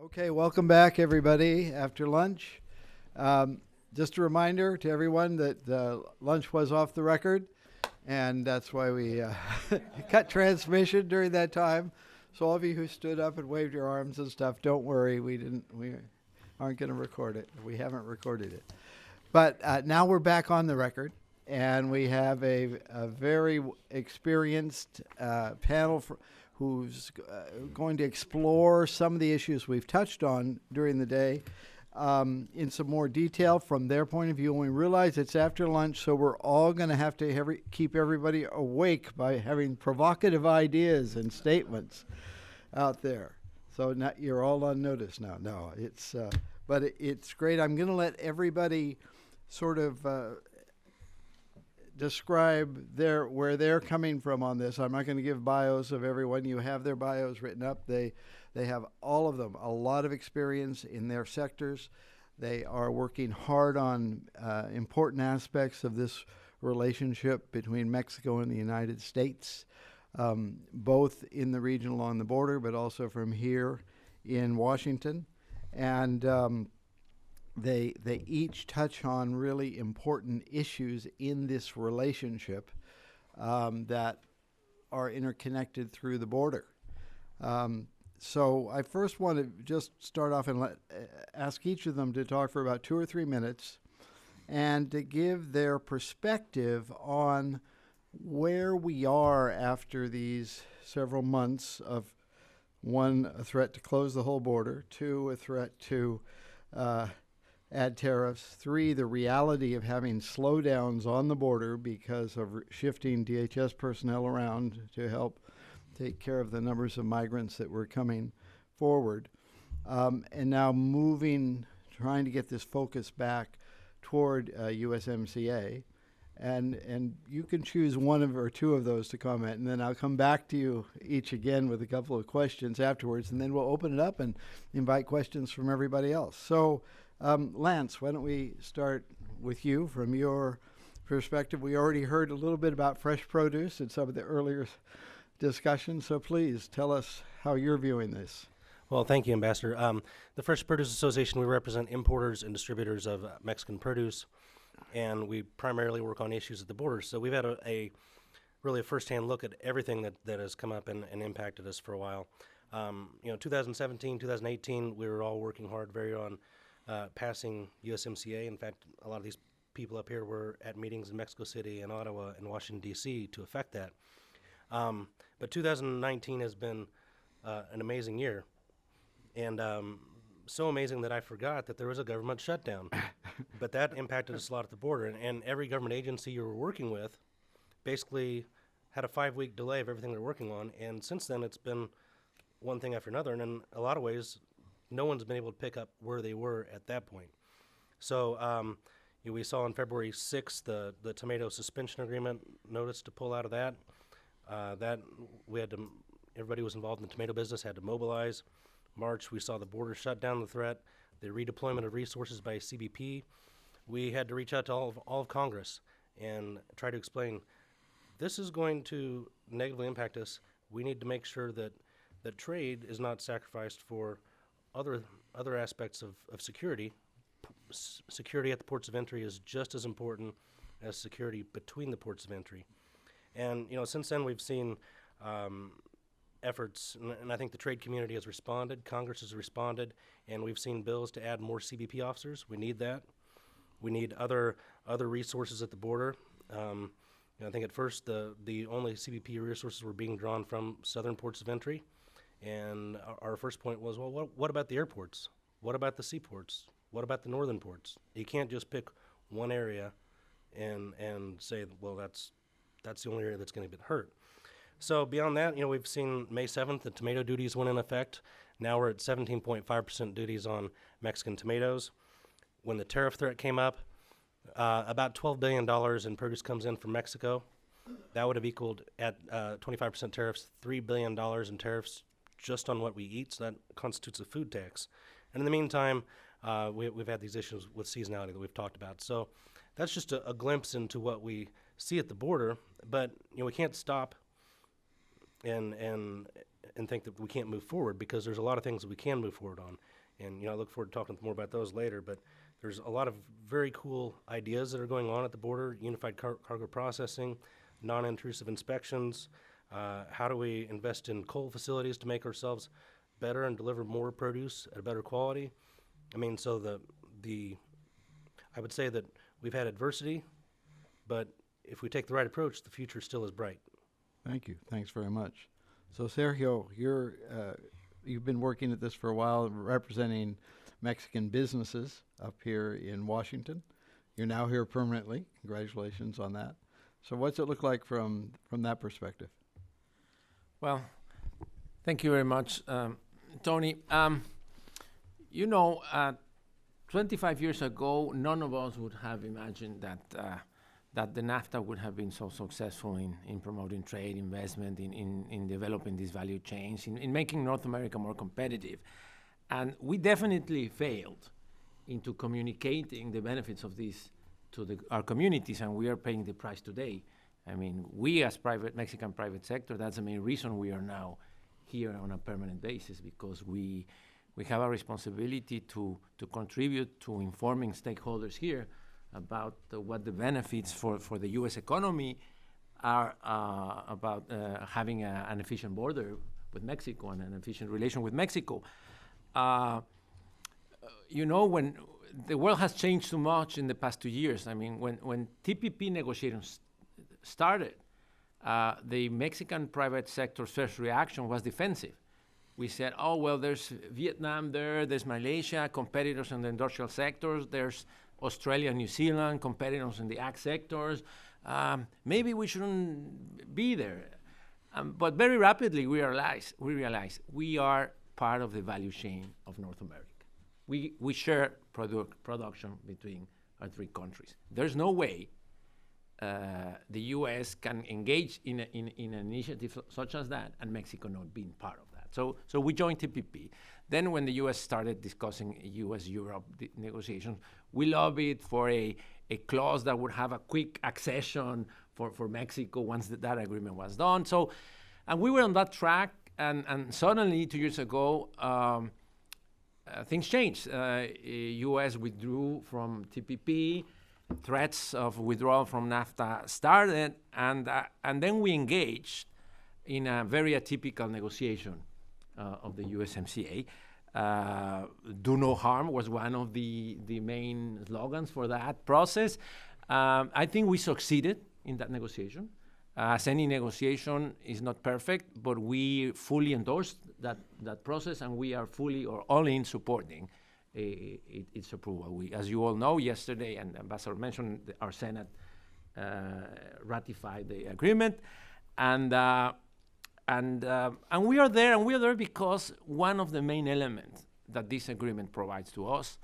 Okay, welcome back, everybody, after lunch. Just a reminder to everyone that lunch was off the record, and that's why we cut transmission during that time. So all of you who stood up and waved your arms and stuff, don't worry, we aren't going to record it. We haven't recorded it. But now we're back on the record, and we have a very experienced panel who's going to explore some of the issues we've touched on during the day in some more detail from their point of view. And we realize it's after lunch, so we're all going to have to keep everybody awake by having provocative ideas and statements out there. So now you're all on notice now. No, but it's great. I'm going to let everybody sort of describe where they're coming from on this. I'm not going to give bios of everyone. You have their bios written up. They have, all of them, a lot of experience in their sectors. They are working hard on important aspects of this relationship between Mexico and the United States, both in the region along the border, but also from here in Washington. And they each touch on really important issues in this relationship that are interconnected through the border. So I first want to just start off and ask each of them to talk for about 2 or 3 minutes and to give their perspective on where we are after these several months of, 1, a threat to close the whole border, 2, a threat to add tariffs, 3, the reality of having slowdowns on the border because of shifting DHS personnel around to help take care of the numbers of migrants that were coming forward, and now trying to get this focus back toward USMCA. And you can choose one or 2 of those to comment, and then I'll come back to you each again with a couple of questions afterwards, and then we'll open it up and invite questions from everybody else. So Lance, why don't we start with you from your perspective? We already heard a little bit about fresh produce in some of the earlier discussions, so please tell us how you're viewing this. Well, thank you, Ambassador. The Fresh Produce Association, we represent importers and distributors of Mexican produce, and we primarily work on issues at the border. So we've had a really a firsthand look at everything that has come up and impacted us for a while. 2017, 2018, we were all working hard on passing USMCA. In fact, a lot of these people up here were at meetings in Mexico City and Ottawa and Washington, D.C. to affect that. But 2019 has been an amazing year, and so amazing that I forgot that there was a government shutdown. But that impacted us a lot at the border, and every government agency you were working with basically had a 5-week delay of everything they're working on, and since then it's been one thing after another, and in a lot of ways no one's been able to pick up where they were at that point. So we saw on February 6th the tomato suspension agreement notice to pull out of that. Everybody was involved in the tomato business, had to mobilize. March, we saw the border shut down the threat, the redeployment of resources by CBP. We had to reach out to all of Congress and try to explain, this is going to negatively impact us. We need to make sure that trade is not sacrificed for other aspects of security. Security at the ports of entry is just as important as security between the ports of entry. And since then we've seen efforts, and I think the trade community has responded, Congress has responded, and we've seen bills to add more CBP officers. We need that. We need other resources at the border. I think at first the only CBP resources were being drawn from southern ports of entry, and our first point was, well, what about the airports? What about the seaports? What about the northern ports? You can't just pick one area and say, well, that's the only area that's going to get hurt. So beyond that, we've seen May 7th, the tomato duties went in effect. Now we're at 17.5% duties on Mexican tomatoes. When the tariff threat came up, about $12 billion in produce comes in from Mexico. That would have equaled at 25% tariffs, $3 billion in tariffs just on what we eat. So that constitutes a food tax. And in the meantime, we've had these issues with seasonality that we've talked about. So that's just a glimpse into what we see at the border. But we can't stop and think that we can't move forward, because there's a lot of things that we can move forward on. And, I look forward to talking more about those later, but there's a lot of very cool ideas that are going on at the border: unified cargo processing, non-intrusive inspections. How do we invest in coal facilities to make ourselves better and deliver more produce at a better quality? I mean, so I would say that we've had adversity, but if we take the right approach, the future still is bright. Thank you. Thanks very much. So, Sergio, you've been working at this for a while, representing Mexican businesses up here in Washington. You're now here permanently. Congratulations on that. So, what's it look like from that perspective? Well, thank you very much, Tony. 25 years ago, none of us would have imagined that the NAFTA would have been so successful in promoting trade, investment, in developing these value chains, in making North America more competitive. And we definitely failed into communicating the benefits of this to our communities, and we are paying the price today. I mean, we as Mexican private sector, that's the main reason we are now here on a permanent basis, because we have a responsibility to contribute to informing stakeholders here about what the benefits for the U.S. economy are about having an efficient border with Mexico and an efficient relation with Mexico. When the world has changed so much in the past 2 years. I mean, when TPP negotiations started, the Mexican private sector's first reaction was defensive. We said, oh, well, there's Vietnam there's Malaysia, competitors in the industrial sectors, there's Australia, New Zealand, competitors in the ag sectors. Maybe we shouldn't be there. But very rapidly, we realized we are part of the value chain of North America. We share production between our three countries. There's no way the U.S. can engage in an initiative such as that and Mexico not being part of that. So we joined TPP. Then when the U.S. started discussing U.S.-Europe negotiations, we lobbied for a clause that would have a quick accession for Mexico once that agreement was done. And we were on that track, and suddenly 2 years ago, things changed. U.S. withdrew from TPP, threats of withdrawal from NAFTA started, and then we engaged in a very atypical negotiation of the USMCA. Do no harm was one of the main slogans for that process. I think we succeeded in that negotiation. As any negotiation is not perfect, but we fully endorsed that process, and we are fully or all in supporting its approval. As you all know, yesterday, and Ambassador mentioned, our Senate ratified the agreement, and we are there, because one of the main elements that this agreement provides to us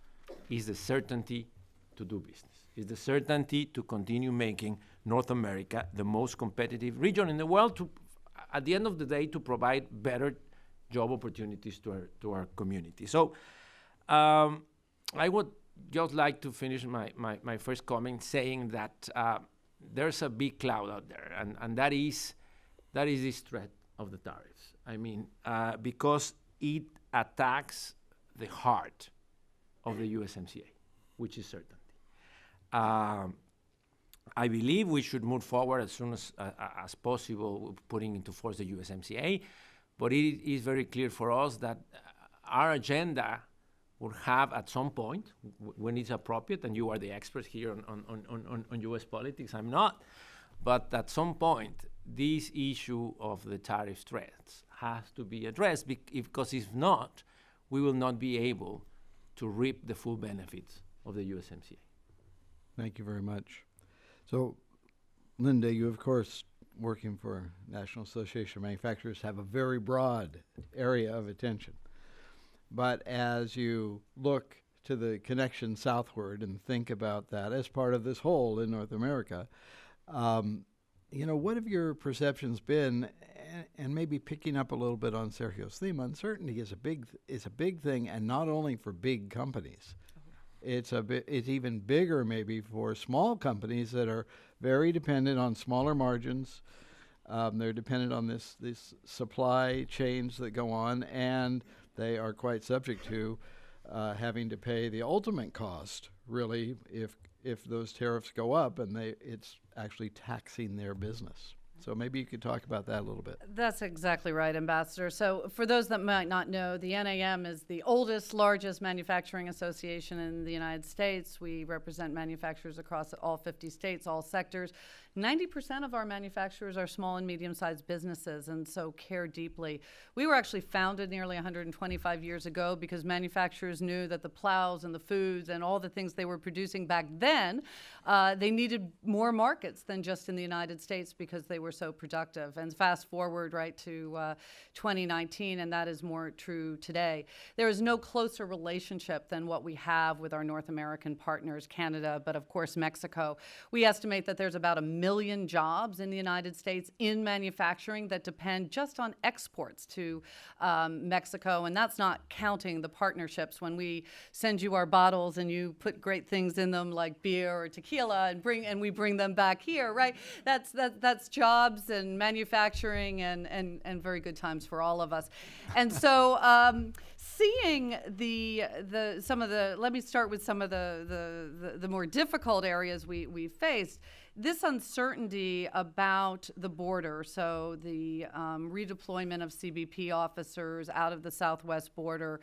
is the certainty to do business, is the certainty to continue making North America the most competitive region in the world, at the end of the day, to provide better job opportunities to our community. So I would just like to finish my first comment saying that there's a big cloud out there, and that is this threat of the tariffs. I mean, because it attacks the heart of the USMCA, which is certainty. I believe we should move forward as soon as possible, putting into force the USMCA, but it is very clear for us that our agenda will have at some point, when it's appropriate, and you are the expert here on U.S. politics, I'm not, but at some point, this issue of the tariff threats has to be addressed, because if not, we will not be able to reap the full benefits of the USMCA. Thank you very much. So, Linda, you, of course, working for National Association of Manufacturers, have a very broad area of attention. But as you look to the connection southward and think about that as part of this whole in North America, what have your perceptions been? And maybe picking up a little bit on Sergio's theme, uncertainty is a big thing, and not only for big companies. It's even bigger maybe for small companies that are very dependent on smaller margins, They're dependent on these supply chains that go on, and they are quite subject to having to pay the ultimate cost, really, if those tariffs go up, and it's actually taxing their business. So maybe you could talk about that a little bit. That's exactly right, Ambassador. So for those that might not know, the NAM is the oldest, largest manufacturing association in the United States. We represent manufacturers across all 50 states, all sectors. 90% of our manufacturers are small and medium-sized businesses, and so care deeply. We were actually founded nearly 125 years ago because manufacturers knew that the plows and the foods and all the things they were producing back then, they needed more markets than just in the United States because they were so productive. And fast forward right to 2019, and that is more true today. There is no closer relationship than what we have with our North American partners, Canada, but of course Mexico. We estimate that there's about 1 million jobs in the United States in manufacturing that depend just on exports to Mexico, and that's not counting the partnerships when we send you our bottles and you put great things in them like beer or tequila and we bring them back here, right? That's jobs and manufacturing and very good times for all of us. And so seeing let me start with some of the more difficult areas we faced. This uncertainty about the border, so the redeployment of CBP officers out of the southwest border,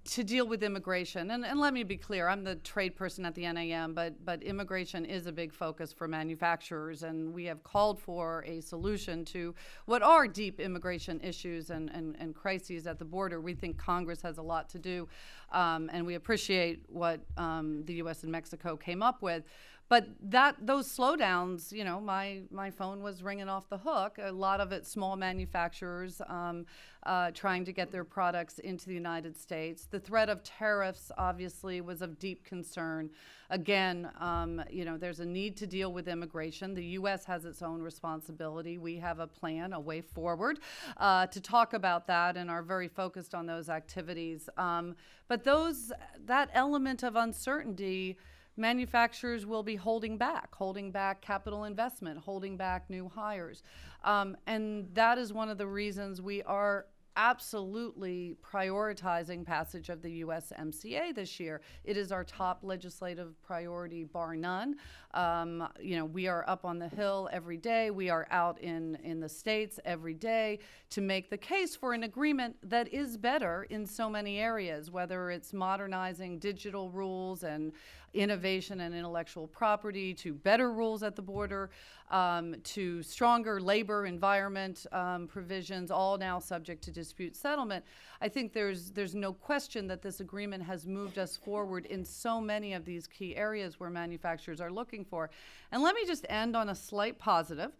to deal with immigration. And let me be clear, I'm the trade person at the NAM, but immigration is a big focus for manufacturers, and we have called for a solution to what are deep immigration issues and crises at the border. We think Congress has a lot to do, and we appreciate what the U.S. and Mexico came up with. But those slowdowns, my phone was ringing off the hook. A lot of it small manufacturers trying to get their products into the United States. The threat of tariffs obviously was of deep concern. Again, there's a need to deal with immigration. The U.S. has its own responsibility. We have a plan, a way forward to talk about that, and are very focused on those activities. But that element of uncertainty, manufacturers will be holding back capital investment, holding back new hires. And that is one of the reasons we are absolutely prioritizing passage of the USMCA this year. It is our top legislative priority, bar none. We are up on the Hill every day. We are out in the states every day to make the case for an agreement that is better in so many areas, whether it's modernizing digital rules and innovation and intellectual property, to better rules at the border, to stronger labor environment provisions, all now subject to dispute settlement. I think there's no question that this agreement has moved us forward in so many of these key areas where manufacturers are looking for. And let me just end on a slight positive.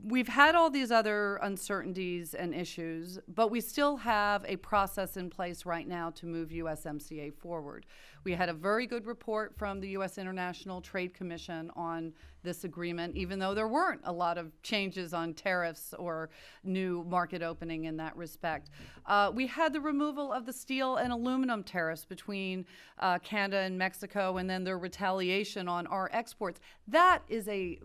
We've had all these other uncertainties and issues, but we still have a process in place right now to move USMCA forward. We had a very good report from the U.S. International Trade Commission on this agreement, even though there weren't a lot of changes on tariffs or new market opening in that respect. We had the removal of the steel and aluminum tariffs between Canada and Mexico, and then their retaliation on our exports. That was a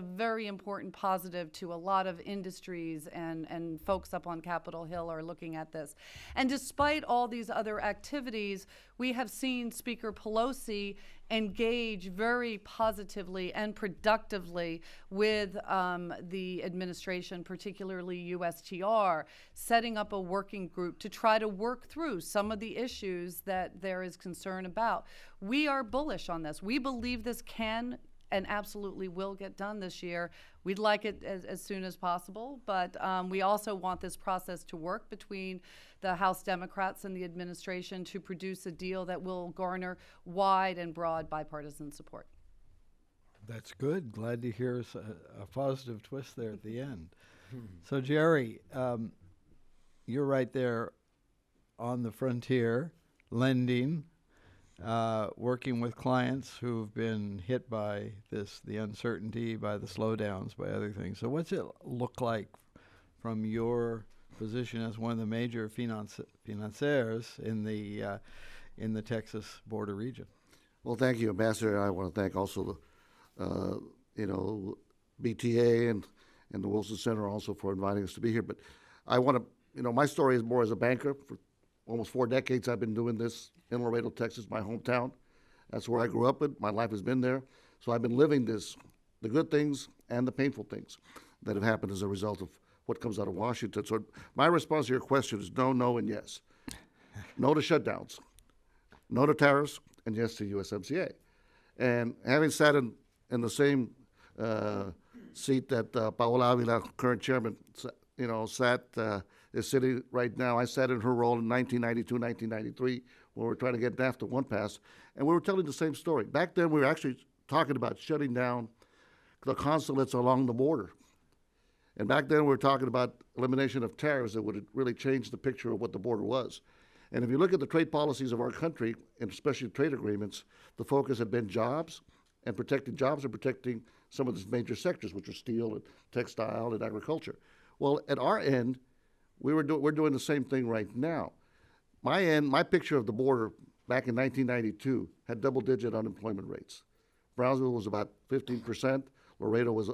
very important positive to a lot of industries, and folks up on Capitol Hill are looking at this. And despite all these other activities, we have seen Speaker Pelosi engage very positively and productively with the administration, particularly USTR, setting up a working group to try to work through some of the issues that there is concern about. We are bullish on this. We believe this can and absolutely will get done this year. We'd like it as soon as possible, but we also want this process to work between the House Democrats and the administration to produce a deal that will garner wide and broad bipartisan support. That's good. Glad to hear a positive twist there at the end. So, Jerry, you're right there on the frontier, lending, working with clients who've been hit by the uncertainty, by the slowdowns, by other things. So what's it look like from your position as one of the major financiers in the Texas border region? Well, thank you, Ambassador. I want to thank also BTA and the Wilson Center also for inviting us to be here. But I want to, my story is more as a banker. For almost 4 decades, I've been doing this in Laredo, Texas, my hometown. That's where I grew up. My life has been there. So I've been living this, the good things and the painful things that have happened as a result of what comes out of Washington. So my response to your question is no, no, and yes. No to shutdowns, no to tariffs, and yes to USMCA. And having sat in the same seat that Paola Avila, current chairman, is sitting right now. I sat in her role in 1992, 1993, when we were trying to get NAFTA 1 passed, and we were telling the same story. Back then, we were actually talking about shutting down the consulates along the border. And back then, we were talking about elimination of tariffs that would really change the picture of what the border was. And if you look at the trade policies of our country, and especially trade agreements, the focus had been jobs and protecting some of these major sectors, which are steel and textile and agriculture. Well, at our end, we're doing the same thing right now. My picture of the border back in 1992 had double-digit unemployment rates. Brownsville was about 15%, Laredo was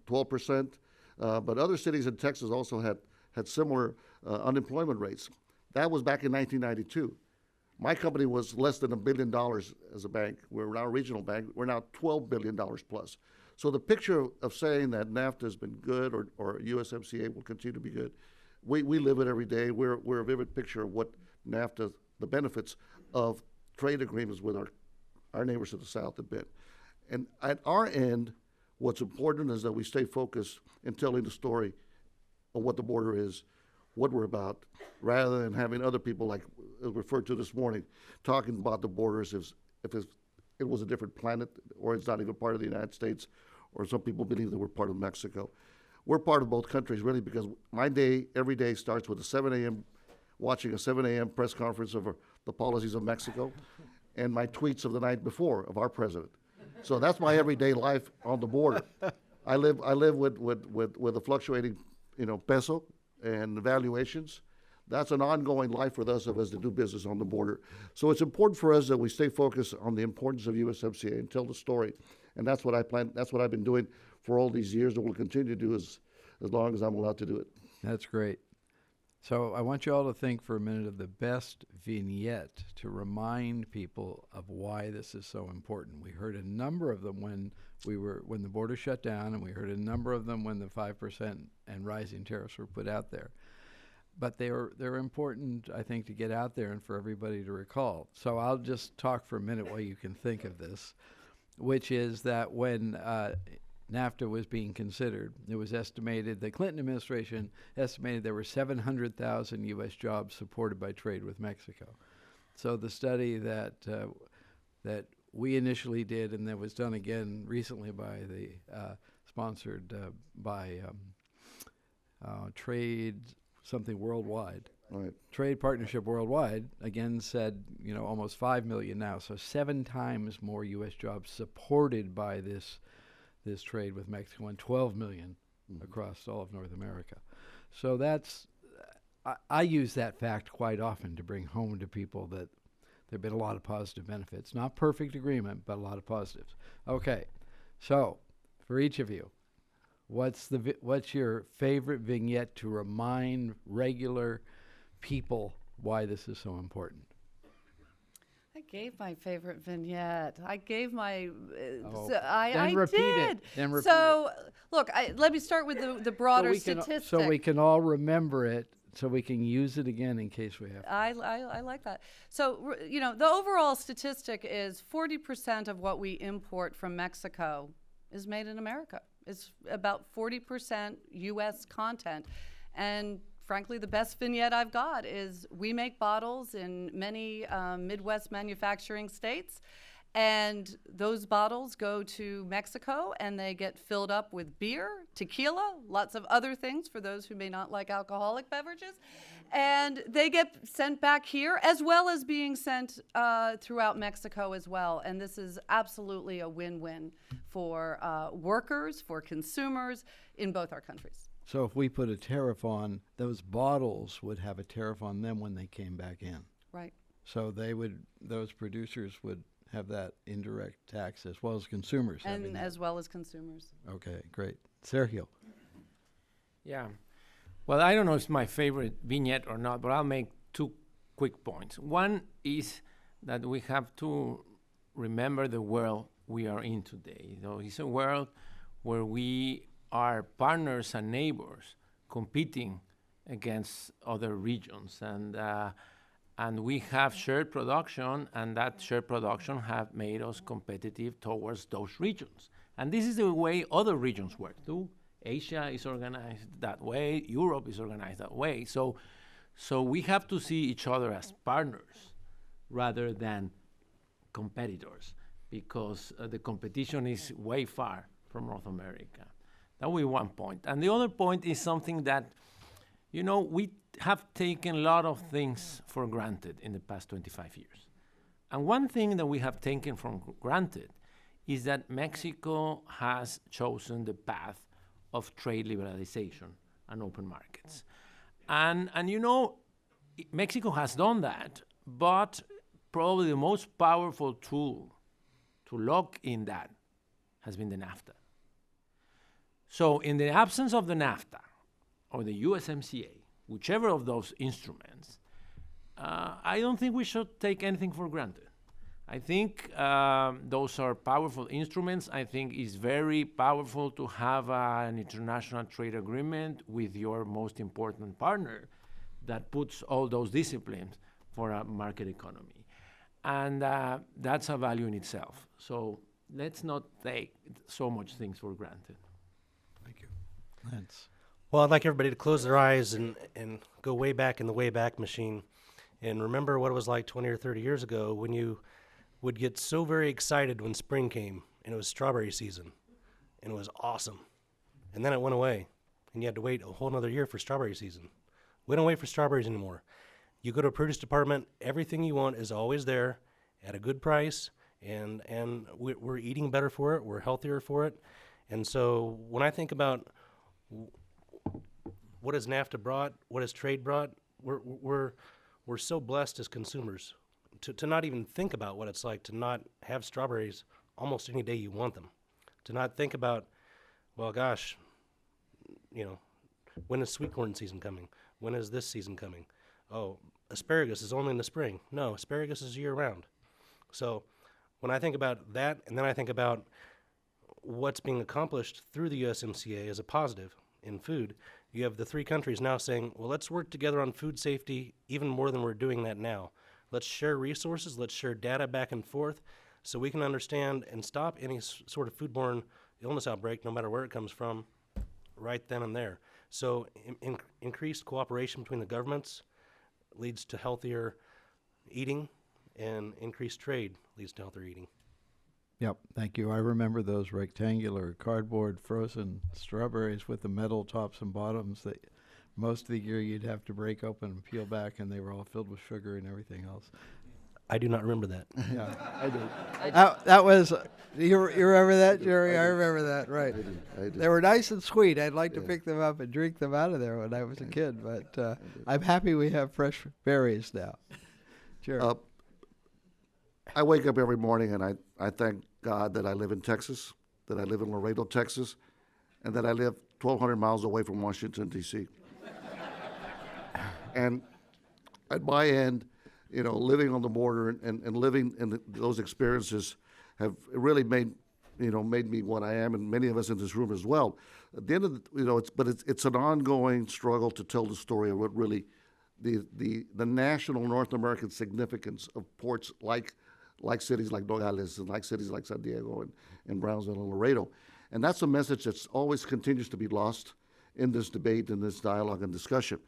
12%, but other cities in Texas also had similar unemployment rates. That was back in 1992. My company was less than $1 billion as a bank. We're now a regional bank. We're now $12 billion plus. So the picture of saying that NAFTA has been good or USMCA will continue to be good, we live it every day. We're a vivid picture of what NAFTA, the benefits of trade agreements with our neighbors to the south have been. And at our end, what's important is that we stay focused in telling the story of what the border is, what we're about, rather than having other people, like referred to this morning, talking about the borders as if it was a different planet, or it's not even part of the United States, or some people believe that we're part of Mexico. We're part of both countries, really, because my day, every day, starts with watching a 7 a.m. press conference of the policies of Mexico, and my tweets of the night before of our president. So that's my everyday life on the border. I live with a fluctuating, peso and valuations. That's an ongoing life for those of us that do business on the border. So it's important for us that we stay focused on the importance of USMCA and tell the story. And that's what that's what I've been doing for all these years, and will continue to do as long as I'm allowed to do it. That's great. So I want you all to think for a minute of the best vignette to remind people of why this is so important. We heard a number of them when the border shut down, and we heard a number of them when the 5% and rising tariffs were put out there. But they're important, I think, to get out there and for everybody to recall. So I'll just talk for a minute while you can think of this, which is that when NAFTA was being considered, it was estimated, the Clinton administration estimated there were 700,000 U.S. jobs supported by trade with Mexico. So the study that we initially did, and that was done again recently by sponsored by Trade something Worldwide. Right. Trade Partnership Worldwide, again, said, almost 5 million now. So 7 times more U.S. jobs supported by this trade with Mexico, and 12 million across all of North America. So I use that fact quite often to bring home to people that there have been a lot of positive benefits. Not perfect agreement, but a lot of positives. Okay, so for each of you, what's your favorite vignette to remind regular people why this is so important? I gave my favorite vignette. I gave my. Then repeat it. Then repeat so, look, let me start with the broader so statistic. So we can all remember it, so we can use it again in case we have to. I like that. So, the overall statistic is 40% of what we import from Mexico is made in America. It's about 40% U.S. content. And frankly, the best vignette I've got is we make bottles in many Midwest manufacturing states, and those bottles go to Mexico and they get filled up with beer, tequila, lots of other things for those who may not like alcoholic beverages, and they get sent back here as well as being sent throughout Mexico as well. And this is absolutely a win-win for workers, for consumers in both our countries. So if we put a tariff on, those bottles would have a tariff on them when they came back in. Right. So those producers would have that indirect tax as well as consumers. And as well as consumers. Okay, great. Sergio. Yeah. Well, I don't know if it's my favorite vignette or not, but I'll make two quick points. One is that we have to remember the world we are in today. It's a world where we are partners and neighbors competing against other regions, and we have shared production, and that shared production have made us competitive towards those regions. And this is the way other regions work too. Asia is organized that way. Europe is organized that way. So we have to see each other as partners rather than competitors, because the competition is way far from North America. That would be one point. And the other point is something that, we have taken a lot of things for granted in the past 25 years. And one thing that we have taken for granted is that Mexico has chosen the path of trade liberalization and open markets. And Mexico has done that, but probably the most powerful tool to lock in that has been the NAFTA. So in the absence of the NAFTA or the USMCA, whichever of those instruments, I don't think we should take anything for granted. I think those are powerful instruments. I think it's very powerful to have an international trade agreement with your most important partner that puts all those disciplines for a market economy. And that's a value in itself. So let's not take so much things for granted. Thank you. Lance. Well, I'd like everybody to close their eyes and go way back in the Wayback Machine and remember what it was like 20 or 30 years ago when you would get so very excited when spring came and it was strawberry season and it was awesome. And then it went away and you had to wait a whole nother year for strawberry season. We don't wait for strawberries anymore. You go to a produce department, everything you want is always there at a good price, and we're eating better for it, we're healthier for it. And so when I think about what has NAFTA brought, what has trade brought, we're so blessed as consumers to not even think about what it's like to not have strawberries almost any day you want them. To not think about, well, gosh, when is sweet corn season coming? When is this season coming? Oh, asparagus is only in the spring. No, asparagus is year-round. So when I think about that, and then I think about what's being accomplished through the USMCA as a positive in food, you have the three countries now saying, well, let's work together on food safety even more than we're doing that now. Let's share resources, let's share data back and forth so we can understand and stop any sort of foodborne illness outbreak, no matter where it comes from, right then and there. So increased cooperation between the governments leads to healthier eating, and increased trade leads to healthier eating. Yep, thank you. I remember those rectangular cardboard frozen strawberries with the metal tops and bottoms that most of the year you'd have to break open and peel back, and they were all filled with sugar and everything else. I do not remember that. Yeah, I do. That was, you remember that, Jerry? I remember that, right. I do. They were nice and sweet. I'd like to pick them up and drink them out of there when I was a kid, but I'm happy we have fresh berries now. Jerry. I wake up every morning and I thank God that I live in Texas, that I live in Laredo, Texas, and that I live 1,200 miles away from Washington, D.C. And at my end, living on the border and living in those experiences have really made me what I am, and many of us in this room as well. At the end of it's an ongoing struggle to tell the story of what really the national North American significance of ports like cities like Nogales and like cities like San Diego and Brownsville and Laredo. And that's a message that always continues to be lost in this debate, in this dialogue and discussion.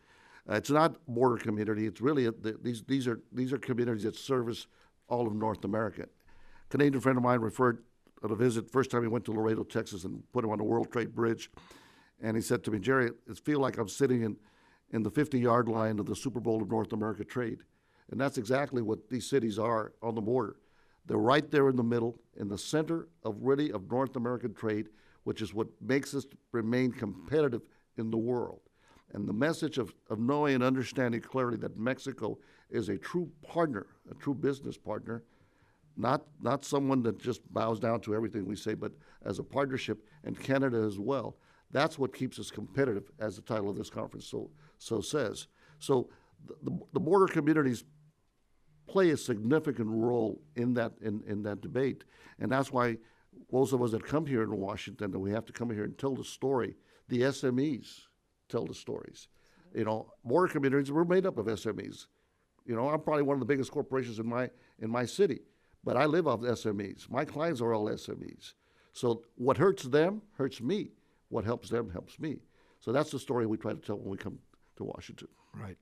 It's not border community. It's really these are communities that service all of North America. A Canadian friend of mine referred on a visit, first time he went to Laredo, Texas, and put him on the World Trade Bridge. And he said to me, Jerry, it feels like I'm sitting in the 50-yard line of the Super Bowl of North America trade. And that's exactly what these cities are on the border. They're right there in the middle, in the center of North American trade, which is what makes us remain competitive in the world. And the message of knowing and understanding clearly that Mexico is a true partner, a true business partner, not someone that just bows down to everything we say, but as a partnership, and Canada as well. That's what keeps us competitive, as the title of this conference so says. So the border communities play a significant role in that debate, and that's why those of us that come here in Washington, that we have to come here and tell the story. The SMEs tell the stories. You know, border communities, we're made up of SMEs. You know, I'm probably one of the biggest corporations in my city, but I live off SMEs. My clients are all SMEs. So what hurts them hurts me. What helps them helps me. So that's the story we try to tell when we come to Washington. Right.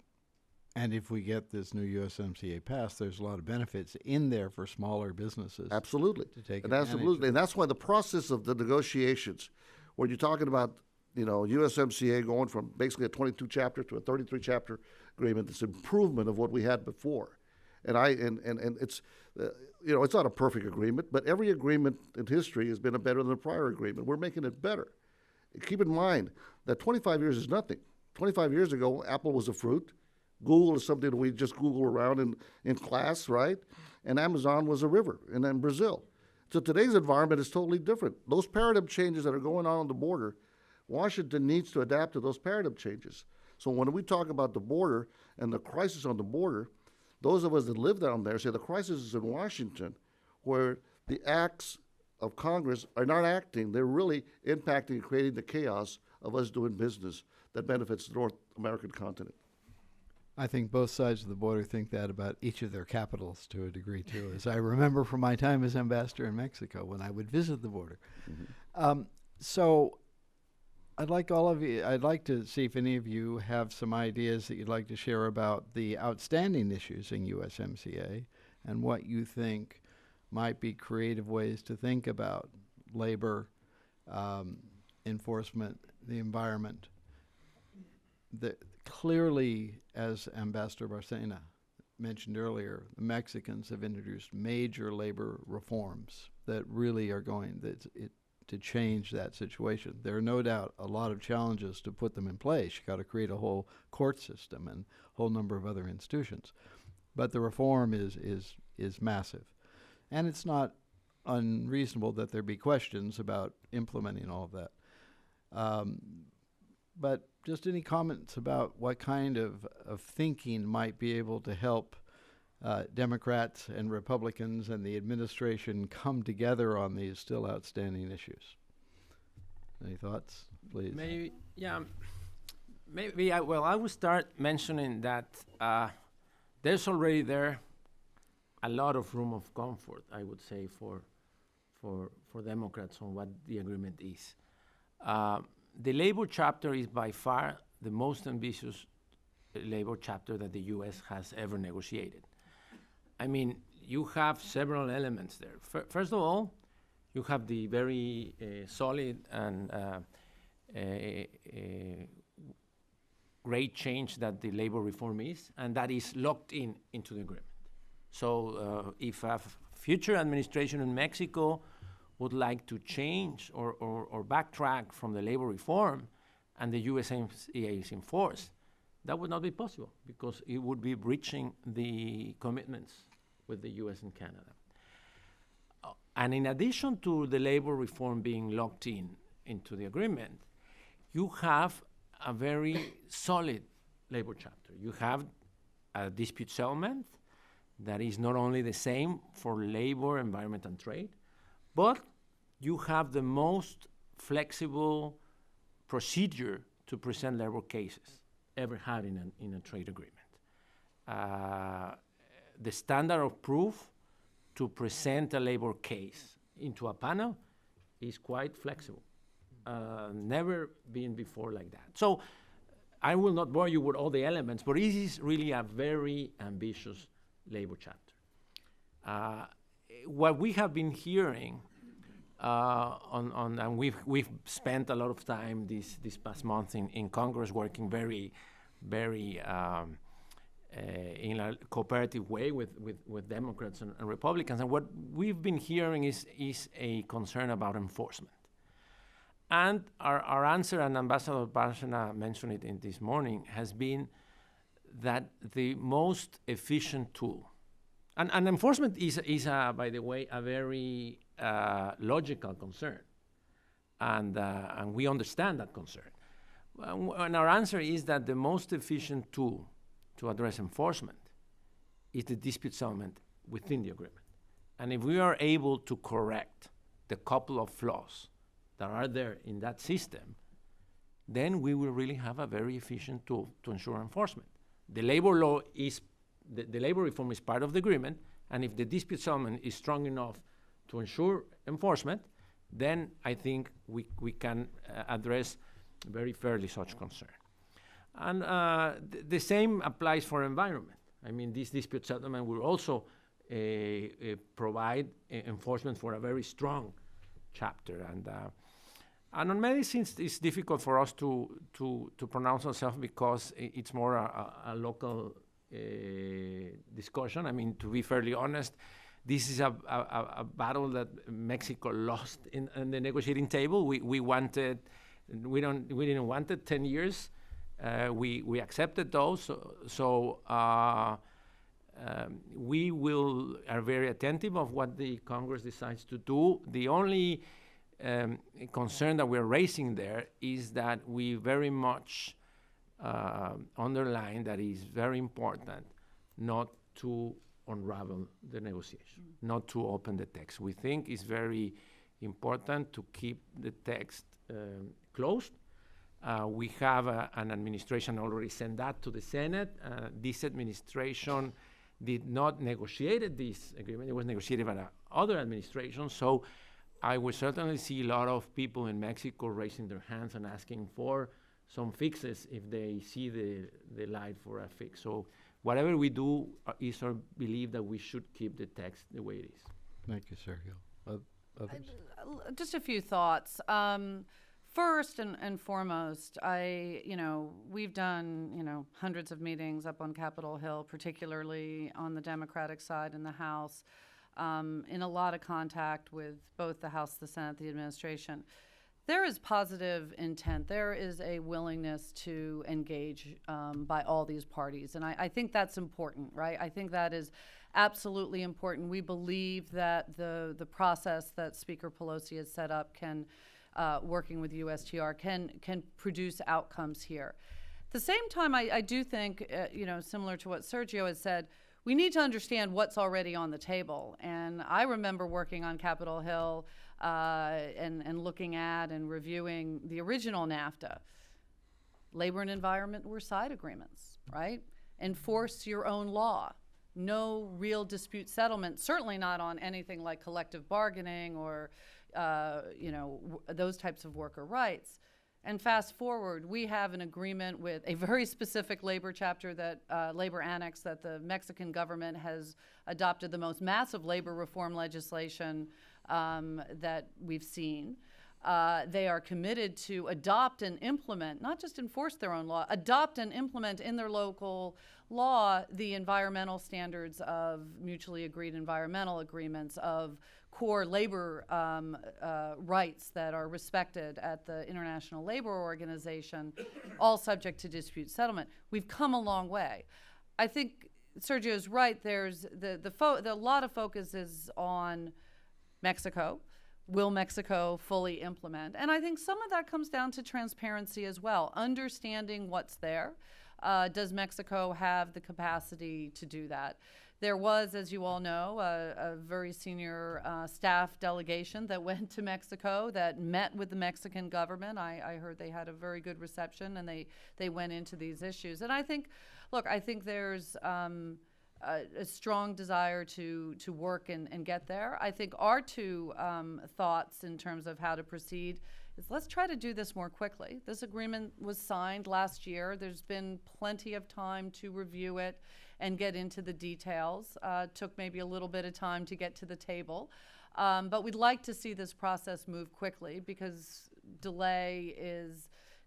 And if we get this new USMCA passed, there's a lot of benefits in there for smaller businesses. Absolutely. To take and advantage absolutely. of. And that's why the process of the negotiations, when you're talking about, you know, USMCA going from basically a 22 chapter to a 33 chapter agreement, it's improvement of what we had before. And it's, you know, it's not a perfect agreement, but every agreement in history has been better than the prior agreement. We're making it better. Keep in mind that 25 years is nothing. 25 years ago, Apple was a fruit. Google is something that we just Google around in class, right? And Amazon was a river, and then Brazil. So today's environment is totally different. Those paradigm changes that are going on the border, Washington needs to adapt to those paradigm changes. So when we talk about the border and the crisis on the border, those of us that live down there say the crisis is in Washington, where the acts of Congress are not acting. They're really impacting and creating the chaos of us doing business that benefits the North American continent. I think both sides of the border think that about each of their capitals to a degree, too, as I remember from my time as ambassador in Mexico when I would visit the border. Mm-hmm. So I'd like to see if any of you have some ideas that you'd like to share about the outstanding issues in USMCA and what you think might be creative ways to think about labor, enforcement, the environment. Clearly, as Ambassador Barcena mentioned earlier, the Mexicans have introduced major labor reforms that really are going to change that situation. There are no doubt a lot of challenges to put them in place. You've got to create a whole court system and a whole number of other institutions. But the reform is massive. And it's not unreasonable that there be questions about implementing all of that. But just any comments about what kind of thinking might be able to help Democrats and Republicans and the administration come together on these still outstanding issues? Any thoughts, please? Maybe I would start mentioning that there's already a lot of room of comfort, I would say, for Democrats on what the agreement is. The labor chapter is by far the most ambitious labor chapter that the U.S. has ever negotiated. I mean, you have several elements there. First of all, you have the very solid and great change that the labor reform is, and that is locked into the agreement. So if a future administration in Mexico would like to change or backtrack from the labor reform and the USMCA is enforced, that would not be possible because it would be breaching the commitments with the US and Canada. And in addition to the labor reform being locked into the agreement, you have a very solid labor chapter. You have a dispute settlement that is not only the same for labor, environment, and trade, but you have the most flexible procedure to present labor cases ever had in a trade agreement. The standard of proof to present a labor case into a panel is quite flexible. Never been before like that. So I will not bore you with all the elements, but it is really a very ambitious labor chapter. What we have been hearing and we've spent a lot of time this past month in Congress working very in a cooperative way with Democrats and Republicans. And what we've been hearing is a concern about enforcement. And our answer, and Ambassador Barcena mentioned it in this morning, has been that the most efficient tool, and enforcement is by the way, a very logical concern. and we understand that concern. And our answer is that the most efficient tool to address enforcement is the dispute settlement within the agreement. And if we are able to correct the couple of flaws that are there in that system, then we will really have a very efficient tool to ensure enforcement. The labor law is, the labor reform is part of the agreement, and if the dispute settlement is strong enough to ensure enforcement, then I think we can address very fairly such concern. And the same applies for environment. I mean, this dispute settlement will also provide enforcement for a very strong chapter. And on medicines, it's difficult for us to pronounce ourselves because it's more a local discussion. I mean, to be fairly honest, this is a battle that Mexico lost in the negotiating table. We didn't want it 10 years. We accepted those. We are very attentive of what the Congress decides to do. The only concern that we're raising there is that we very much underline that it is very important not to unravel the negotiation, not to open the text. We think it's very important to keep the text closed. We have an administration already sent that to the Senate. This administration did not negotiate this agreement. It was negotiated by other administrations. So I would certainly see a lot of people in Mexico raising their hands and asking for some fixes if they see the light for a fix. So whatever we do is our belief that we should keep the text the way it is. Thank you, Sergio. Others? Just a few thoughts. First and foremost, we've done, hundreds of meetings up on Capitol Hill, particularly on the Democratic side in the House, in a lot of contact with both the House, the Senate, the administration. There is positive intent. There is a willingness to engage by all these parties. And I think that's important, right? I think that is absolutely important. We believe that the process that Speaker Pelosi has set up working with USTR can produce outcomes here. At the same time, I do think, similar to what Sergio has said, we need to understand what's already on the table. And I remember working on Capitol Hill and looking at and reviewing the original NAFTA. Labor and environment were side agreements, right? Enforce your own law. No real dispute settlement, certainly not on anything like collective bargaining or those types of worker rights. And fast forward, we have an agreement with a very specific labor chapter labor annex that the Mexican government has adopted, the most massive labor reform legislation that we've seen. They are committed to adopt and implement, not just enforce their own law, adopt and implement in their local law the environmental standards of mutually agreed environmental agreements, of core labor rights that are respected at the International Labor Organization, all subject to dispute settlement. We've come a long way. I think Sergio's right. There's a lot of focus is on Mexico. Will Mexico fully implement? And I think some of that comes down to transparency as well, understanding what's there. Does Mexico have the capacity to do that? There was, as you all know, a very senior staff delegation that went to Mexico that met with the Mexican government. I heard they had a very good reception, and they went into these issues. And I think there's a strong desire to work and get there. I think our two thoughts in terms of how to proceed is let's try to do this more quickly. This agreement was signed last year. There's been plenty of time to review it and get into the details. Took maybe a little bit of time to get to the table. But we'd like to see this process move quickly because delay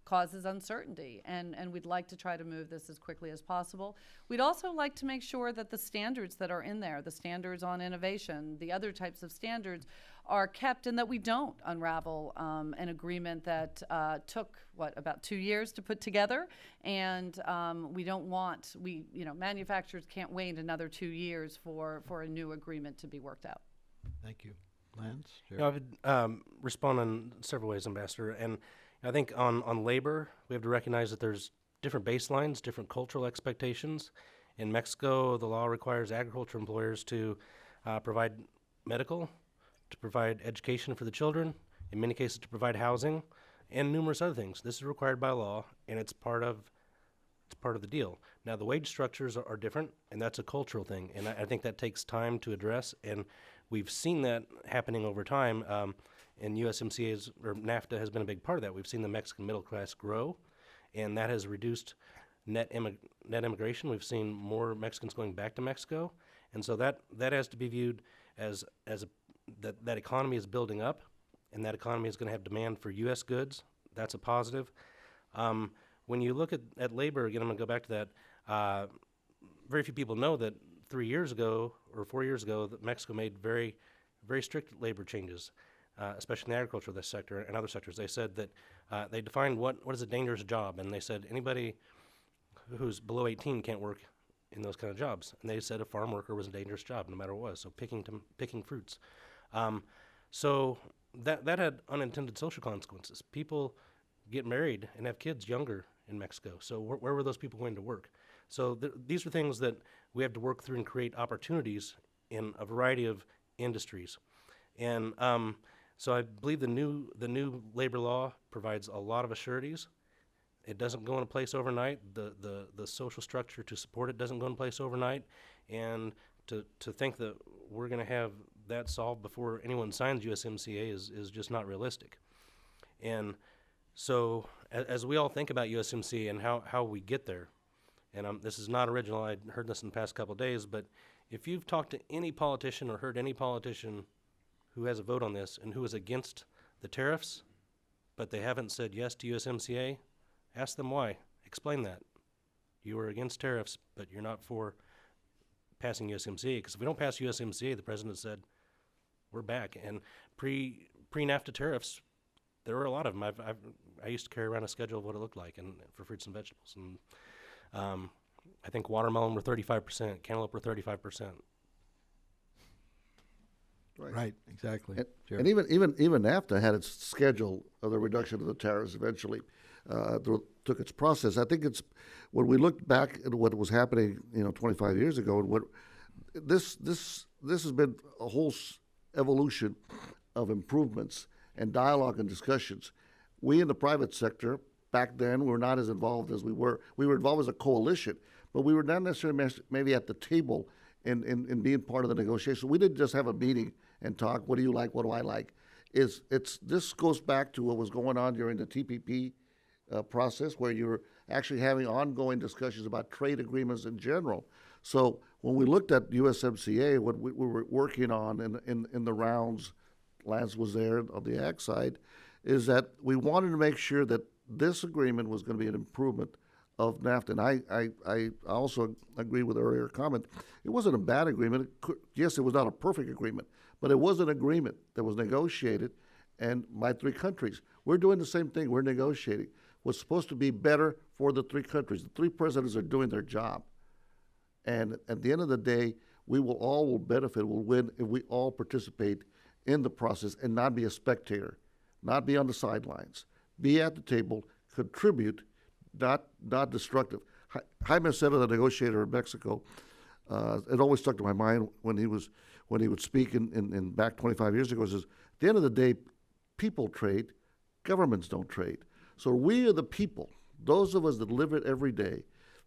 causes uncertainty, and we'd like to try to move this as quickly as possible. We'd also like to make sure that the standards that are in there, the standards on innovation, the other types of standards, are kept, and that we don't unravel an agreement that took about 2 years to put together, and manufacturers can't wait another 2 years for a new agreement to be worked out. Thank you. Lance? Sure. I would respond in several ways, Ambassador. And I think on labor, we have to recognize that there's different baselines, different cultural expectations. In Mexico, the law requires agriculture employers to provide medical, to provide education for the children, in many cases to provide housing, and numerous other things. This is required by law, and it's part of the deal. Now, the wage structures are different, and that's a cultural thing, and I think that takes time to address, and we've seen that happening over time, and USMCA's, or NAFTA has been a big part of that. We've seen the Mexican middle class grow, and that has reduced net immigration. We've seen more Mexicans going back to Mexico, and so that has to be viewed as that economy is building up, and that economy is going to have demand for U.S. goods. That's a positive. When you look at labor, again, I'm going to go back to that. Very few people know that 3 years ago or 4 years ago, that Mexico made very, very strict labor changes, especially in the agricultural sector and other sectors. They said that they defined what is a dangerous job, and they said anybody who's below 18 can't work in those kind of jobs. And they said a farm worker was a dangerous job, no matter what it was. So picking fruits. So that had unintended social consequences. People get married and have kids younger in Mexico. So where were those people going to work? So these are things that we have to work through and create opportunities in a variety of industries. And so I believe the new labor law provides a lot of assurities. It doesn't go into place overnight. The social structure to support it doesn't go into place overnight. And to think that we're going to have that solved before anyone signs USMCA is just not realistic. And so as we all think about USMCA and how we get there, and this is not original, I'd heard this in the past couple of days, but if you've talked to any politician or heard any politician who has a vote on this and who is against the tariffs, but they haven't said yes to USMCA, ask them why. Explain that. You are against tariffs, but you're not for passing USMCA. Because if we don't pass USMCA, the president said, we're back. And pre-NAFTA tariffs, there were a lot of them. I used to carry around a schedule of what it looked like and for fruits and vegetables. And I think watermelon were 35%, cantaloupe were 35%. Right, exactly. Sure. And even NAFTA had its schedule of the reduction of the tariffs eventually. Took its process. I think it's when we look back at what was happening, 25 years ago, and what this has been a whole evolution of improvements and dialogue and discussions. We in the private sector back then were not as involved as we were. We were involved as a coalition, but we were not necessarily maybe at the table in being part of the negotiation. We didn't just have a meeting and talk. What do you like? What do I like? This goes back to what was going on during the TPP process, where you're actually having ongoing discussions about trade agreements in general. So when we looked at USMCA, what we were working on in the rounds, Lance was there on the ag side, is that we wanted to make sure that this agreement was going to be an improvement of NAFTA. And I also agree with the earlier comment. It wasn't a bad agreement. Yes, it was not a perfect agreement, but it was an agreement that was negotiated and by three countries. We're doing the same thing. We're negotiating what's supposed to be better for the three countries. The three presidents are doing their job. And at the end of the day, we will all benefit, will win if we all participate in the process and not be a spectator, not be on the sidelines, be at the table, contribute, not destructive. Jaime Cero, the negotiator in Mexico, it always stuck to my mind when he would speak in back 25 years ago. Says, at the end of the day, people trade, governments don't trade. So we are the people, those of us that live it every day,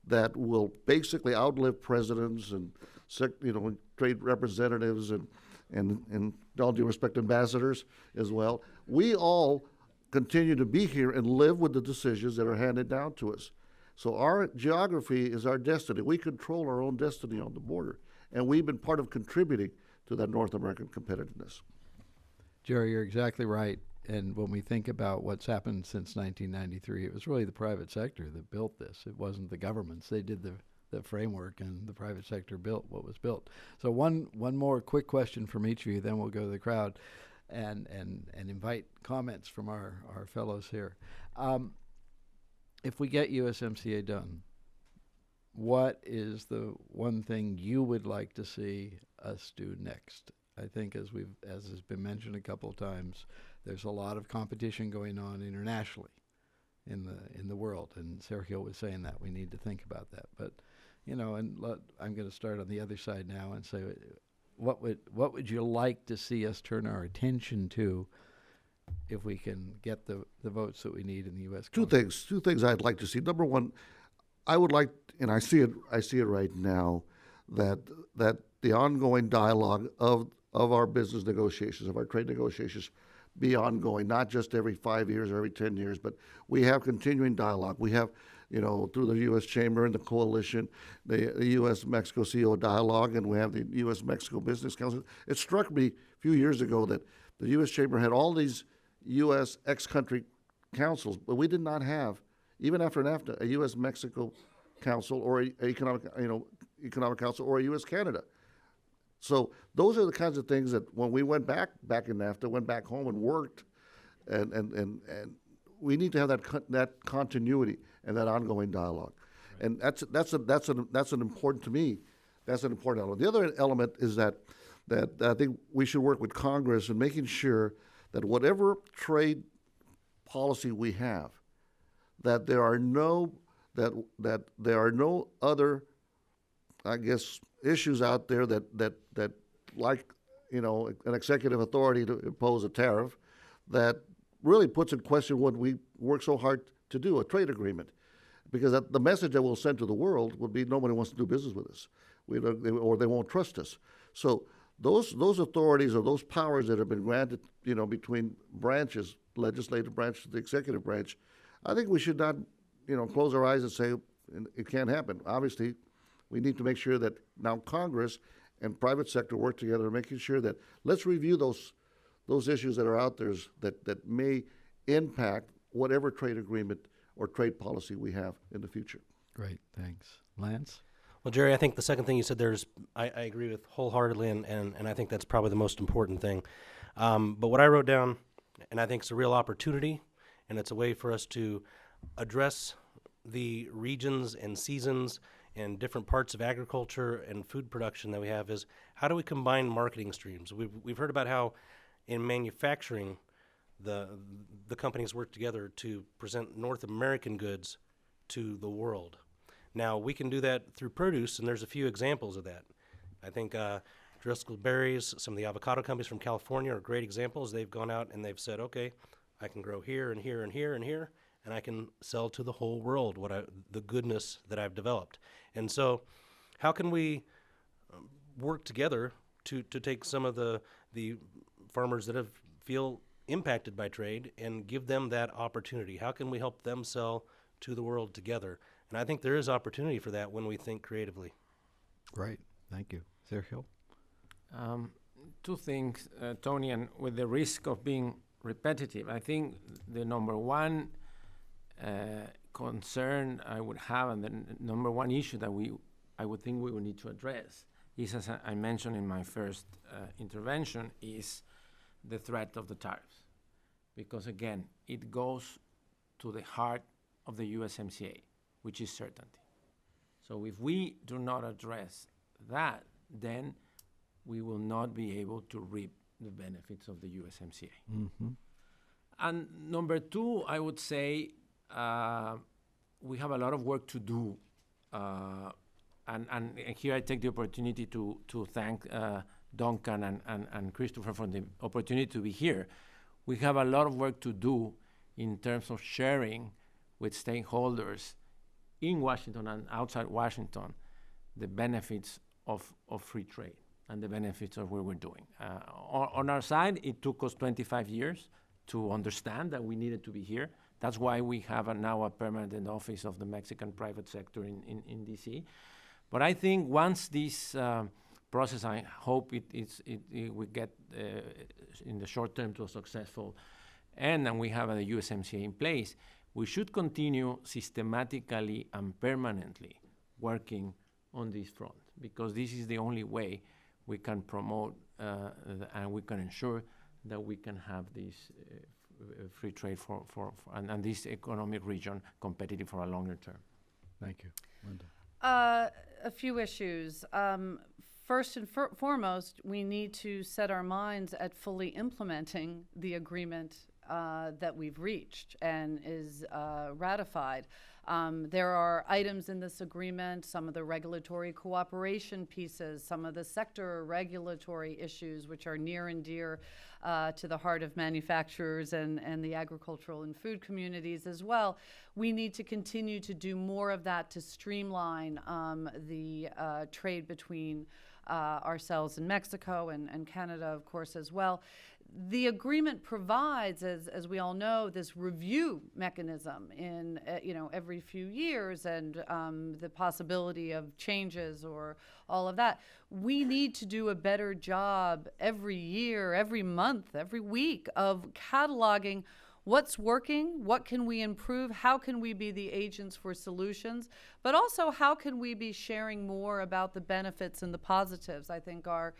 that will basically outlive presidents and trade representatives and all due respect, ambassadors as well. We all continue to be here and live with the decisions that are handed down to us. So our geography is our destiny. We control our own destiny on the border, and we've been part of contributing to that North American competitiveness. Jerry, you're exactly right. And when we think about what's happened since 1993, it was really the private sector that built this. It wasn't the governments. They did the framework, and the private sector built what was built. So one more quick question from each of you, then we'll go to the crowd and invite comments from our fellows here. If we get USMCA done, what is the one thing you would like to see us do next? I think as has been mentioned a couple of times, there's a lot of competition going on internationally in the world, and Sergio was saying that we need to think about that. But I'm going to start on the other side now and say, what would you like to see us turn our attention to if we can get the votes that we need in the U.S. Two things I'd like to see. Number one, I would like, and I see it right now, that the ongoing dialogue of our business negotiations, of our trade negotiations, be ongoing, not just every 5 years or every 10 years, but we have continuing dialogue. We have, through the U.S. Chamber and the coalition, the U.S.-Mexico CEO dialogue, and we have the U.S.-Mexico Business Council. It struck me a few years ago that the U.S. Chamber had all these U.S. ex-country councils, but we did not have, even after NAFTA, a U.S.-Mexico Council or a economic council or a U.S.-Canada. So those are the kinds of things that when we went back in NAFTA, went back home and worked, and we need to have that continuity and that ongoing dialogue, right. And that's an important, to me. That's an important element. The other element is that I think we should work with Congress in making sure that whatever trade policy we have, that there are no other, I guess, issues out there that like, an executive authority to impose a tariff that really puts in question what we work so hard to do, a trade agreement. Because the message that we'll send to the world will be nobody wants to do business with us, or they won't trust us. So those authorities or those powers that have been granted, between branches, legislative branch to the executive branch, I think we should not, close our eyes and say it can't happen. Obviously, we need to make sure that now Congress and private sector work together, making sure that let's review those issues that are out there that may impact whatever trade agreement or trade policy we have in the future. Great, thanks. Lance? Well, Jerry, I think the second thing you said I agree with wholeheartedly, and I think that's probably the most important thing. But what I wrote down, and I think it's a real opportunity, and it's a way for us to address the regions and seasons and different parts of agriculture and food production that we have, is how do we combine marketing streams? We've heard about how in manufacturing the companies work together to present North American goods to the world. Now, we can do that through produce, and there's a few examples of that. I think Driscoll Berries, some of the avocado companies from California are great examples. They've gone out and they've said, okay, I can grow here and here and here and here, and I can sell to the whole world the goodness that I've developed. And so how can we work together to take some of the farmers that feel impacted by trade and give them that opportunity? How can we help them sell to the world together? And I think there is opportunity for that when we think creatively. Great. Thank you. Sergio? Two things, Tony, and with the risk of being repetitive, I think the number one concern I would have, and the number one issue that I would think we would need to address is, as I mentioned in my first intervention, is the threat of the tariffs. Because again, it goes to the heart of the USMCA, which is certainty. So if we do not address that, then we will not be able to reap the benefits of the USMCA. Mm-hmm. And number two, I would say we have a lot of work to do. And here I take the opportunity to thank Duncan and Christopher for the opportunity to be here. We have a lot of work to do in terms of sharing with stakeholders in Washington and outside Washington the benefits of free trade and the benefits of what we're doing. On our side, it took us 25 years to understand that we needed to be here. That's why we have now a permanent office of the Mexican private sector in D.C. But I think once this process, I hope it will get in the short term to a successful end, and we have a USMCA in place, we should continue systematically and permanently working on this front, because this is the only way we can promote and we can ensure that we can have this free trade and this economic region competitive for a longer term. Thank you. Linda? A few issues. First and foremost, we need to set our minds at fully implementing the agreement that we've reached and is ratified. There are items in this agreement, some of the regulatory cooperation pieces, some of the sector regulatory issues, which are near and dear to the heart of manufacturers and the agricultural and food communities as well. We need to continue to do more of that to streamline the trade between ourselves and Mexico and Canada, of course, as well. The agreement provides, as we all know, this review mechanism in every few years, and the possibility of changes or all of that. We need to do a better job every year, every month, every week of cataloging what's working, what can we improve, how can we be the agents for solutions, but also how can we be sharing more about the benefits and the positives. I think our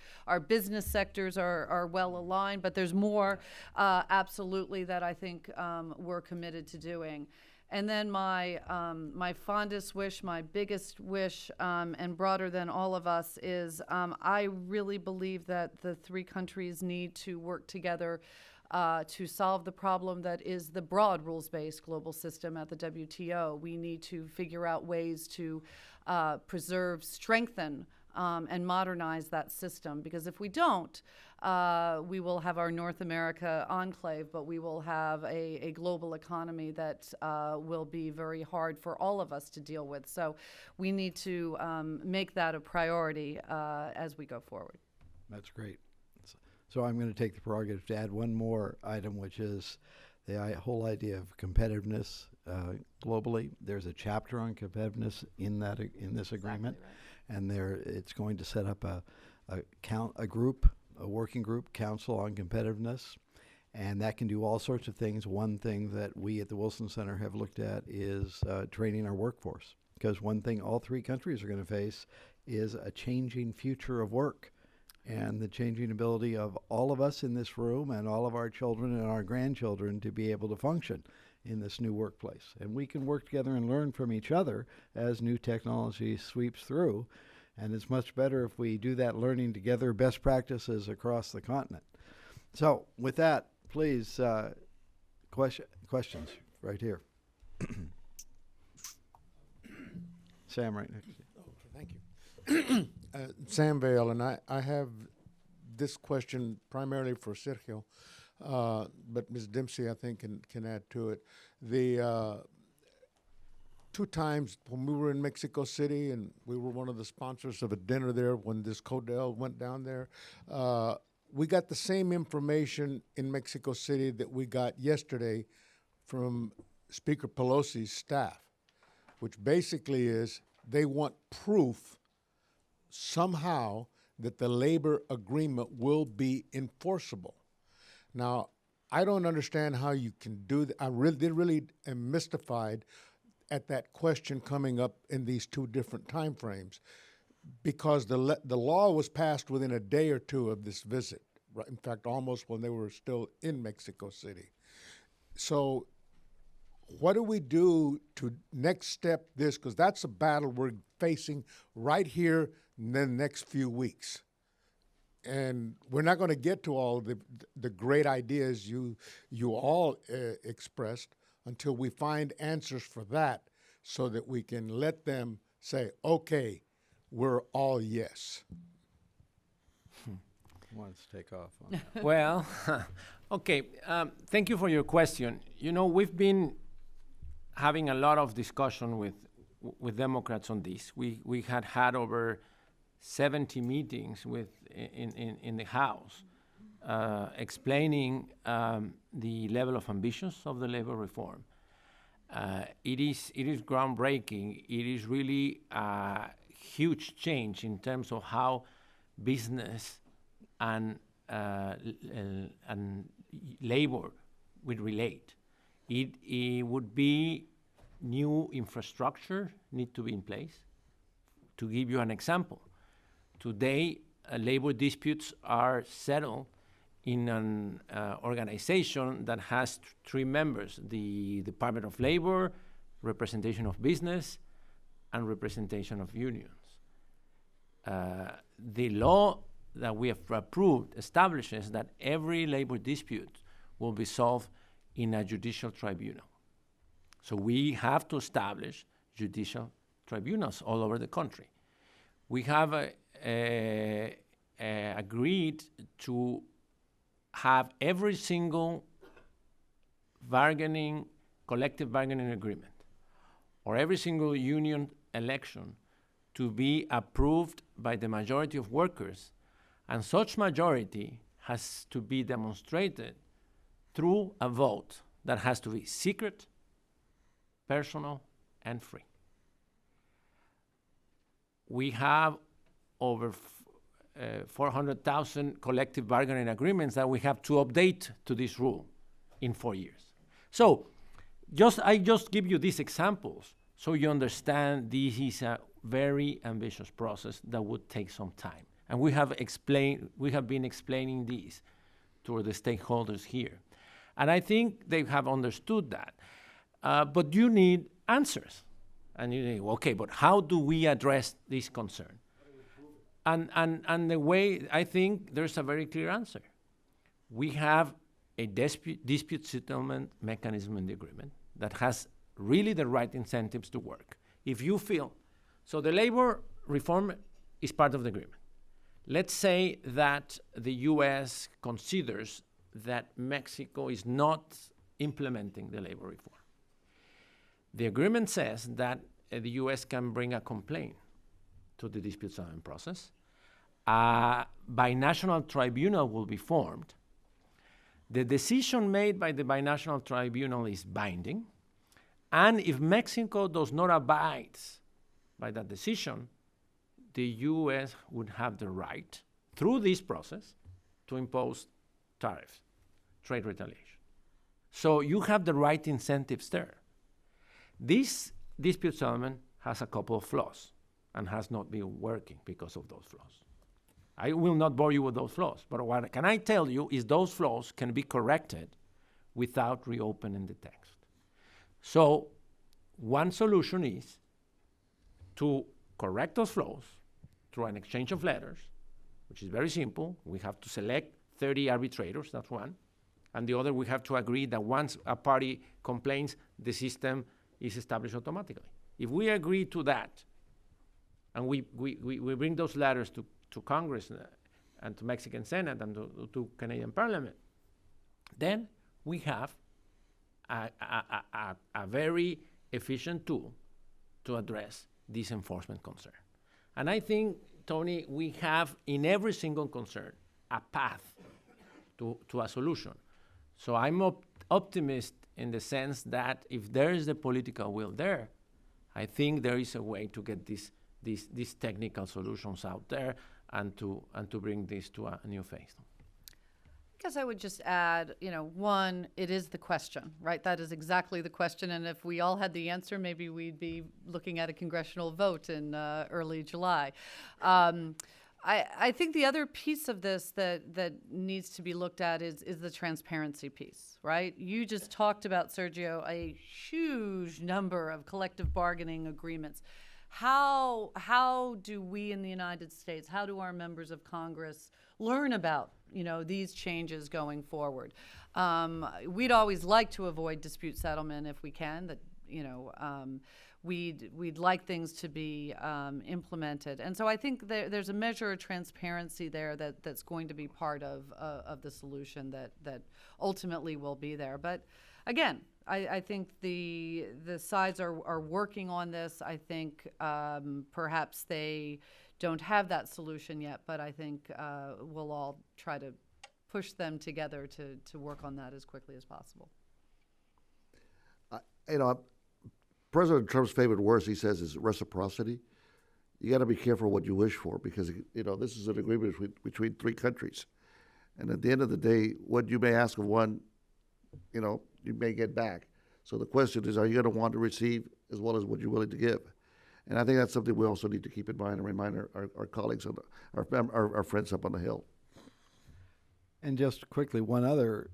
business sectors are well aligned, but there's more absolutely that I think we're committed to doing. And then my fondest wish, my biggest wish, and broader than all of us is I really believe that the three countries need to work together to solve the problem that is the broad rules-based global system at the WTO. We need to figure out ways to preserve, strengthen, and modernize that system, because if we don't, we will have our North America enclave, but we will have a global economy that will be very hard for all of us to deal with. So we need to make that a priority as we go forward. That's great. So I'm going to take the prerogative to add one more item, which is the whole idea of competitiveness globally. There's a chapter on competitiveness in this agreement, and it's going to set up a working group, Council on Competitiveness, and that can do all sorts of things. One thing that we at the Wilson Center have looked at is training our workforce, because one thing all three countries are going to face is a changing future of work, and the changing ability of all of us in this room and all of our children and our grandchildren to be able to function in this new workplace. And we can work together and learn from each other as new technology sweeps through. And it's much better if we do that learning together, best practices across the continent. So with that, please, questions right here. Sam, right next to you. Thank you. Sam Vale, and I have this question primarily for Sergio, but Ms. Dempsey, I think, can add to it. The 2 times when we were in Mexico City, and we were one of the sponsors of a dinner there when this CODEL went down there, we got the same information in Mexico City that we got yesterday from Speaker Pelosi's staff, which basically is they want proof somehow that the labor agreement will be enforceable. Now, I don't understand how you can do that. I really am mystified at that question coming up in these 2 different time frames, because the law was passed within a day or 2 of this visit. Right? In fact, almost when they were still in Mexico City. So what do we do to next step this? Because that's a battle we're facing right here in the next few weeks. And we're not going to get to all the great ideas you all expressed until we find answers for that, so that we can let them say, okay, we're all yes. Who wants to take off on that? Well, okay. Thank you for your question. You know, we've been having a lot of discussion with Democrats on this. We had over 70 meetings in the House explaining the level of ambitions of the labor reform. It is groundbreaking. It is really a huge change in terms of how business and labor would relate. It would be new infrastructure need to be in place. To give you an example, today labor disputes are settled in an organization that has 3 members: the Department of Labor, representation of business, and representation of unions. the law that we have approved establishes that every labor dispute will be solved in a judicial tribunal. So we have to establish judicial tribunals all over the country. We have agreed to have every single collective bargaining agreement, or every single union election to be approved by the majority of workers, and such majority has to be demonstrated through a vote that has to be secret, personal, and free. We have over 400,000 collective bargaining agreements that we have to update to this rule in 4 years. So I just give you these examples so you understand this is a very ambitious process that would take some time. And we have been explaining these to the stakeholders here. And I think they have understood that. But you need answers. And you think, okay, but how do we address this concern? And the way, I think there's a very clear answer. We have a dispute settlement mechanism in the agreement that has really the right incentives to work. If you feel, so the labor reform is part of the agreement. Let's say that the U.S. considers that Mexico is not implementing the labor reform. The agreement says that the U.S. can bring a complaint to the dispute settlement process. A binational tribunal will be formed. The decision made by the binational tribunal is binding. And if Mexico does not abide by that decision, the U.S. would have the right, through this process, to impose tariffs, trade retaliation. So you have the right incentives there. This dispute settlement has a couple of flaws and has not been working because of those flaws. I will not bore you with those flaws, but what can I tell you is those flaws can be corrected without reopening the text. So one solution is to correct those flaws through an exchange of letters, which is very simple. We have to select 30 arbitrators, that's one. And the other, we have to agree that once a party complains, the system is established automatically. If we agree to that, and we bring those letters to Congress and to Mexican Senate and to Canadian Parliament, then we have a very efficient tool to address this enforcement concern. And I think, Tony, we have in every single concern a path to a solution. So I'm optimist in the sense that if there is the political will there, I think there is a way to get these technical solutions out there and to bring this to a new phase. I guess I would just add, one, it is the question, right? That is exactly the question. And if we all had the answer, maybe we'd be looking at a congressional vote in early July. I think the other piece of this that needs to be looked at is the transparency piece, right? You just talked about, Sergio, a huge number of collective bargaining agreements. How do we in the United States, how do our members of Congress learn about these changes going forward? We'd always like to avoid dispute settlement if we can. That we'd like things to be implemented, and so I think there's a measure of transparency there that's going to be part of the solution that ultimately will be there. But again, I think the sides are working on this. I think perhaps they don't have that solution yet, but I think we'll all try to push them together to work on that as quickly as possible. President Trump's favorite words, he says, is reciprocity. You got to be careful what you wish for because, this is an agreement between three countries. And at the end of the day, what you may ask of one, you may get back. So the question is, are you going to want to receive as well as what you're willing to give? And I think that's something we also need to keep in mind and remind our colleagues, our friends up on the Hill. And just quickly, one other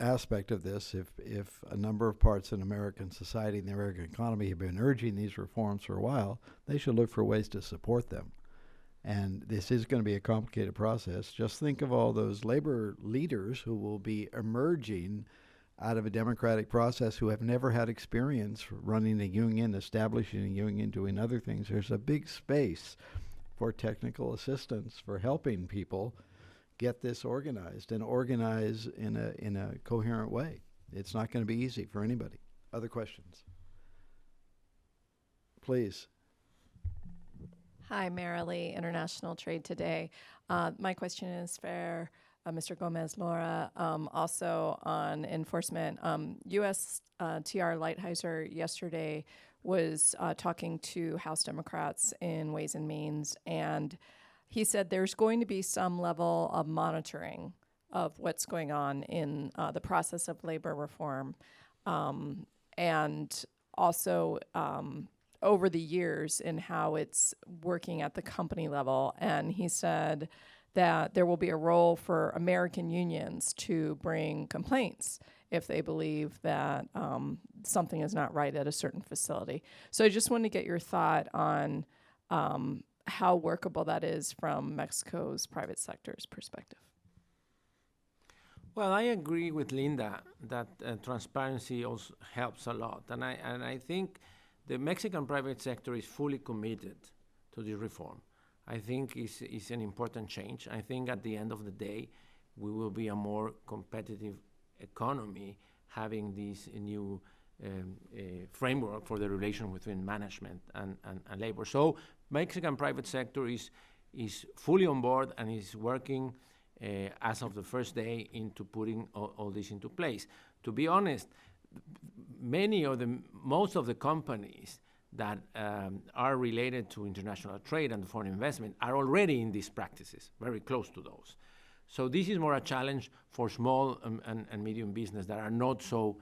aspect of this, if a number of parts in American society and the American economy have been urging these reforms for a while, they should look for ways to support them. And this is going to be a complicated process. Just think of all those labor leaders who will be emerging out of a democratic process who have never had experience running a union, establishing a union, doing other things. There's a big space for technical assistance for helping people get this organized and organize in a coherent way. It's not going to be easy for anybody. Other questions? Please. Hi, Marilee, International Trade Today. My question is for Mr. Gomez-Lora, also on enforcement. U.S. TR Lighthizer yesterday was talking to House Democrats in Ways and Means, and he said there's going to be some level of monitoring of what's going on in the process of labor reform, and also over the years in how it's working at the company level. And he said that there will be a role for American unions to bring complaints if they believe that something is not right at a certain facility. So I just wanted to get your thought on how workable that is from Mexico's private sector's perspective. Well, I agree with Linda that transparency also helps a lot. And I think the Mexican private sector is fully committed to this reform. I think it's an important change. I think at the end of the day, we will be a more competitive economy having this new framework for the relation between management and labor. So Mexican private sector is fully on board and is working as of the first day into putting all this into place. To be honest, most of the companies that are related to international trade and foreign investment are already in these practices, very close to those. So this is more a challenge for small and medium business that are not so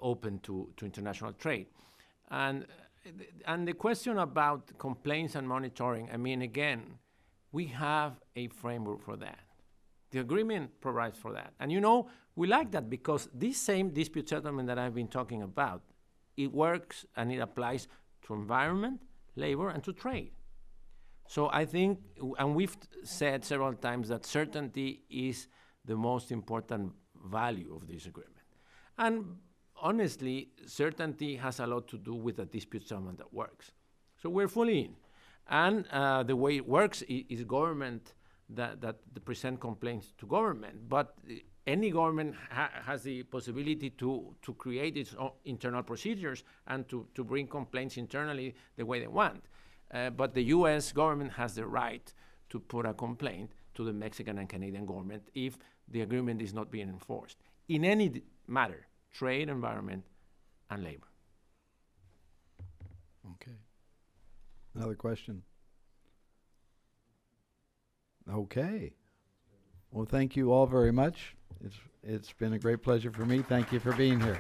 open to international trade. And the question about complaints and monitoring, I mean, again, we have a framework for that. The agreement provides for that. And we like that because this same dispute settlement that I've been talking about, it works and it applies to environment, labor, and to trade. So I think, and we've said several times that certainty is the most important value of this agreement. And honestly, certainty has a lot to do with a dispute settlement that works. So we're fully in. And the way it works is government that present complaints to government. But any government has the possibility to create its own internal procedures and to bring complaints internally the way they want. But the U.S. government has the right to put a complaint to the Mexican and Canadian government if the agreement is not being enforced in any matter, trade, environment, and labor. Okay. Another question? Okay. Well, thank you all very much. It's been a great pleasure for me. Thank you for being here.